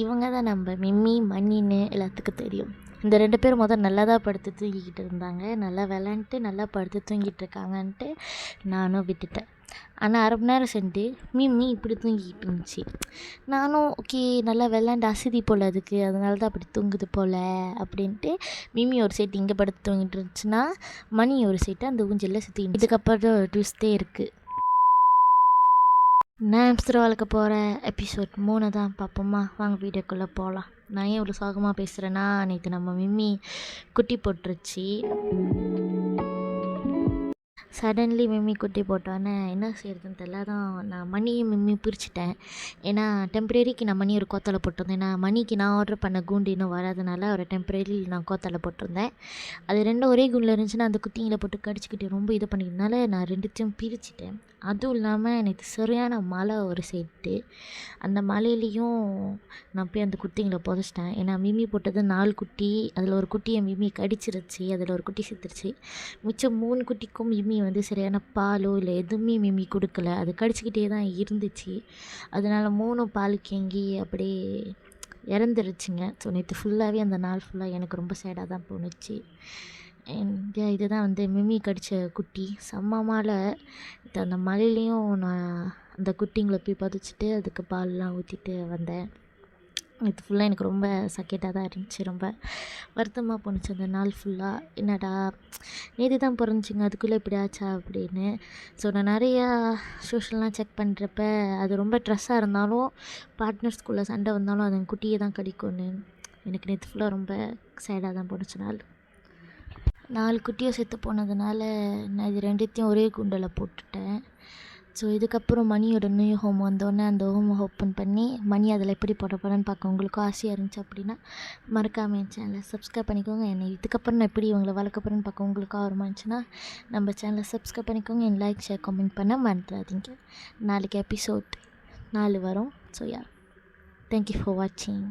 இவங்க தான் நம்ம மிம்மி, மணின்னு எல்லாத்துக்கும் தெரியும். இந்த 2 பேரும் நல்லா தான் படுத்து தூங்கிக்கிட்டு இருந்தாங்க. நல்லா விளையாண்ட்டு நல்லா படுத்து தூங்கிட்டு இருக்காங்கன்ட்டு நானும் விட்டுட்டேன். ஆனால் அரை மணி நேரம் சென்று மிம்மி இப்படி தூங்கிக்கிட்டு இருந்துச்சு. நானும் ஓகே நல்லா விளையாண்டு அசதி போல் அதுக்கு, அதனால தான் அப்படி தூங்குது போல் அப்படின்ட்டு மிம்மி ஒரு சைட்டு இங்கே படுத்து தூங்கிட்டு இருந்துச்சுன்னா மணி ஒரு சைட்டு அந்த ஊஞ்சலில் சுற்றிக்கிட்டு. இதுக்கப்புறம் ட்விஸ்ட்டே இருக்குது. நான் ஹாம்ஸ்டர் வளர்க்க போகிற எபிசோட் 3 தான் பார்ப்போமா? வாங்க வீடியோக்குள்ளே போகலாம். நான் ஏன் இவ்வளோ சோகமாக பேசுகிறேன்னா, நேற்று நம்ம மிம்மி குட்டி போட்டுருச்சு. சடன்லி மிம்மி குட்டி போட்டோன்னே என்ன செய்கிறதுன்னு தெரியல. அதான் நான் மணியும் மிம்மியும் பிரிச்சுட்டேன். ஏன்னா டெம்ப்ரரிக்கு நான் மணி ஒரு கோத்தலை போட்டிருந்தேன். ஏன்னா மணிக்கு நான் ஆர்டர் பண்ண கூண்டு இன்னும் வராதனால ஒரு டெம்ப்ரரி நான் கோத்தலை போட்டிருந்தேன். அது ரெண்டும் ஒரே கூண்டில் இருந்துச்சுன்னா அந்த குட்டிங்களை போட்டு கடிச்சிக்கிட்டு ரொம்ப இது பண்ணிக்கிறதுனால நான் ரெண்டுத்தையும் பிரிச்சுட்டேன். அதுவும் இல்லாமல் எனக்கு சரியான மழை ஒரு செட்டு. அந்த மழையிலையும் நான் போய் அந்த குட்டிங்களை புதைச்சிட்டேன். ஏன்னா மிம்மி போட்டது 4 குட்டி, அதில் ஒரு குட்டியை மிம்மி கடிச்சிருச்சு, அதில் ஒரு குட்டி செத்துருச்சு. மிச்சம் 3 குட்டிக்கும் மிம்மி சரியான பாலோ இல்லை எதுவுமே மிம்மி கொடுக்கல. அது கடிச்சிக்கிட்டே தான் இருந்துச்சு. அதனால் 3 பால் கேங்கி அப்படியே இறந்துருச்சுங்க. ஸோ நேற்று ஃபுல்லாகவே அந்த நாள் ஃபுல்லாக எனக்கு ரொம்ப சேடாக தான் போணுச்சு. இதுதான் மிம்மி கடித்த குட்டி. செம்ம மழை. அந்த மழையிலையும் நான் அந்த குட்டிங்களை போய் புதைச்சிட்டு அதுக்கு பால்லாம் ஊற்றிட்டு வந்தேன். இது ஃபுல்லாக எனக்கு ரொம்ப சக்கேட்டாக தான் இருந்துச்சு. ரொம்ப வருத்தமாக போணுச்சு அந்த நாள் ஃபுல்லாக. என்னடா நேற்று தான் பிறந்துச்சிங்க, அதுக்குள்ளே இப்படி ஆச்சா அப்படின்னு. ஸோ நான் நிறையா சோஷியல்லாம் செக் பண்ணுறப்ப அது ரொம்ப ட்ரெஸ்ஸாக இருந்தாலும் பார்ட்னர்ஸ்குள்ளே சண்டை வந்தாலும் அது குட்டியை தான் கடிக்கும்னு எனக்கு நேற்று ஃபுல்லாக ரொம்ப சேடாக தான் போணுச்சு நாள். 4 குட்டியும் செத்து போனதுனால நான் இது 2த்தையும் ஒரே குண்டில் போட்டுட்டேன். ஸோ இதுக்கப்புறம் மணியோட நியூ ஹோம் வந்தோடனே அந்த ஹோமை ஓப்பன் பண்ணி மணி அதில் எப்படி போட போகிறேன்னு பார்க்க உங்களுக்கும் ஆசையாக இருந்துச்சு அப்படின்னா மறக்காமல் என் சேனலை சப்ஸ்கிரைப் பண்ணிக்கோங்க. என்னை இதுக்கப்புறம் நான் எப்படி இவங்களை வளர்க்க போகிறேன்னு பார்க்க உங்களுக்கு ஆர்வமாக இருந்துச்சுன்னா நம்ம சேனலை சப்ஸ்கிரைப் பண்ணிக்கோங்க. என் லைக் ஷேர் கமெண்ட் பண்ண மறந்துடாதீங்க. நாளைக்கு எபிசோட் 4 வரும். ஸோ யா, தேங்க்யூ ஃபார் வாட்சிங்.